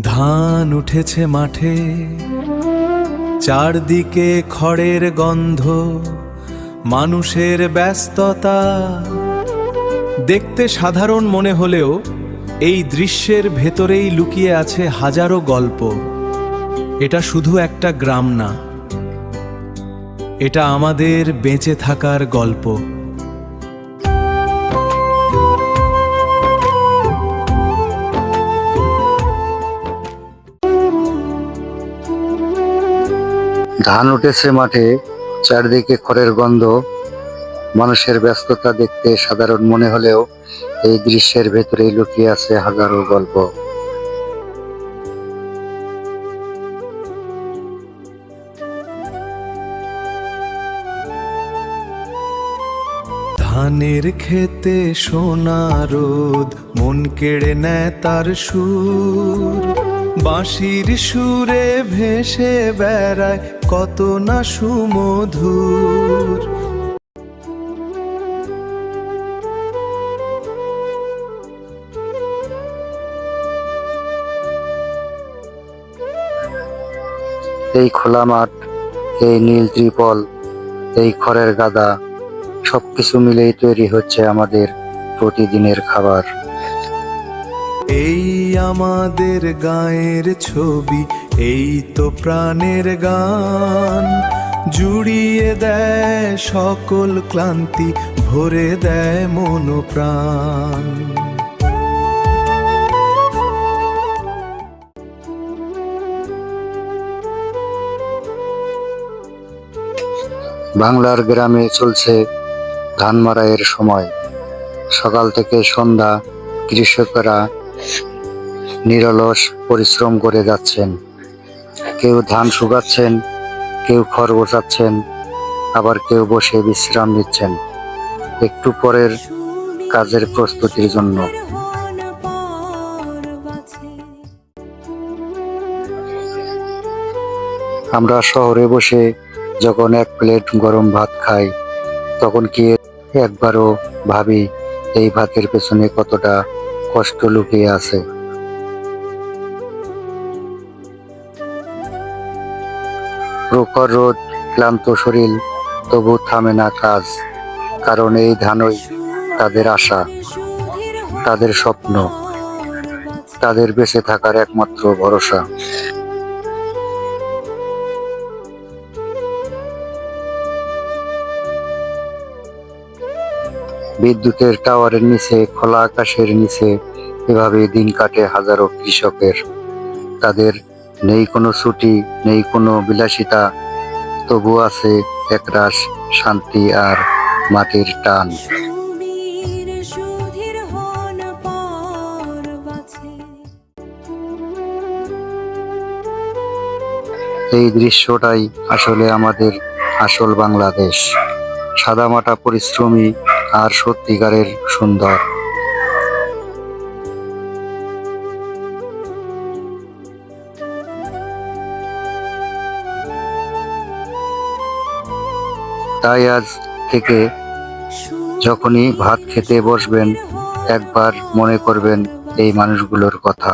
ধান উঠেছে মাঠে, চারদিকে খড়ের গন্ধ, মানুষের ব্যস্ততা। দেখতে সাধারণ মনে হলেও এই দৃশ্যের ভেতরেই লুকিয়ে আছে হাজারো গল্প। এটা শুধু একটা গ্রাম না, এটা আমাদের বেঁচে থাকার গল্প। ধান উঠেছে মাঠে, চারদিকে খড়ের গন্ধ, মানুষের ব্যস্ততা। দেখতে সাধারণ মনে হলেও এই দৃশ্যের ভেতরেই লুকিয়ে আছে হাজারো গল্প। ধানের খেতে সোনা রোদ, মন কেড়ে নেয় তার সুর। বাঁশির সুরে ভেসে বেড়ায় কত না সুমধুর। এই খোলা মাঠ, এই নীল ত্রিপল, এই খড়ের গাদা, সবকিছু মিলেই তৈরি হচ্ছে আমাদের প্রতিদিনের খাবার। এই আমাদের গায়ের ছবি, এই তো প্রাণের গান। জুড়িয়ে দেয় সকল ক্লান্তি, ভরে দেয় মন প্রাণ। বাংলার গ্রামে চলছে ধান মাড়াইয়ের সময়। সকাল থেকে সন্ধ্যা কৃষকেরা নিরলস পরিশ্রম করে যাচ্ছেন। কেউ ধান শুকাচ্ছেন, কেউ খড় গোছাচ্ছেন, আবার কেউ বসে বিশ্রাম নিচ্ছেন একটু পরের কাজের প্রস্তুতির জন্য। আমরা শহরে বসে যখন এক প্লেট গরম ভাত খাই, তখন কি একবারও ভাবি এই ভাতের পেছনে কতটা কষ্ট লুকিয়ে আছে? প্রখর রোদ, ক্লান্ত শরীর, তবু থামে না কাজ। কারণ এই ধানই তাদের আশা, তাদের স্বপ্ন, তাদের বেঁচে থাকার একমাত্র ভরসা। বিদ্যুতের টাওয়ারের নিচে, খোলা আকাশের নিচে এভাবে দিন কাটে হাজারো কৃষকের। তাদের নেই কোনো ছুটি, নেই কোনো বিলাসিতা, তবু আছে একরাশ শান্তি আর মাটির টান। এই দৃশ্যটাই আসলে আমাদের আসল বাংলাদেশ, সাদামাটা পরিশ্রমী আর সত্যিকারের সুন্দর। তাই আজ থেকে যখনই ভাত খেতে বসবেন, একবার মনে করবেন এই মানুষগুলোর কথা।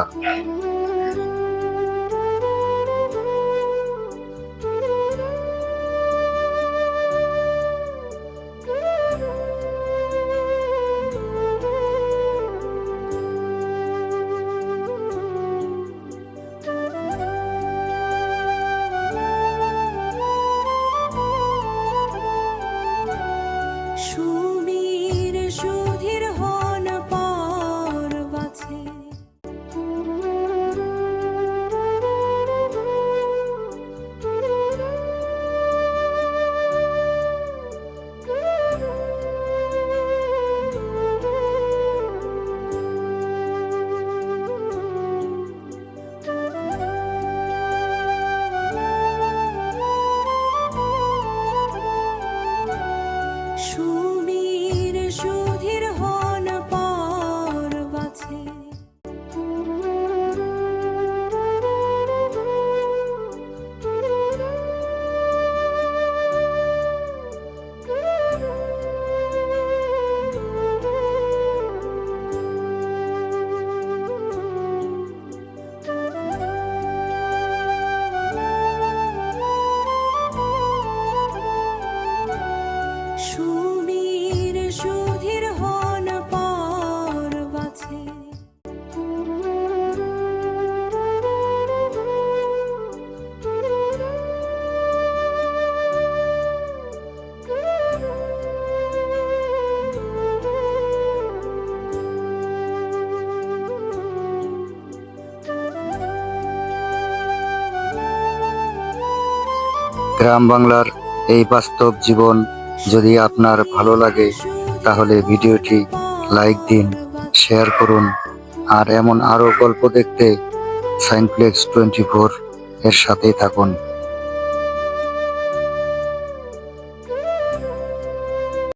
সুধীর হন পর বাছে। গ্রাম বাংলার এই বাস্তব জীবন যদি আপনার ভালো লাগে তাহলে ভিডিওটি লাইক দিন, শেয়ার করুন। আর এমন আরো গল্প দেখতে সাইনপ্লেক্স 24 এর সাথেই থাকুন।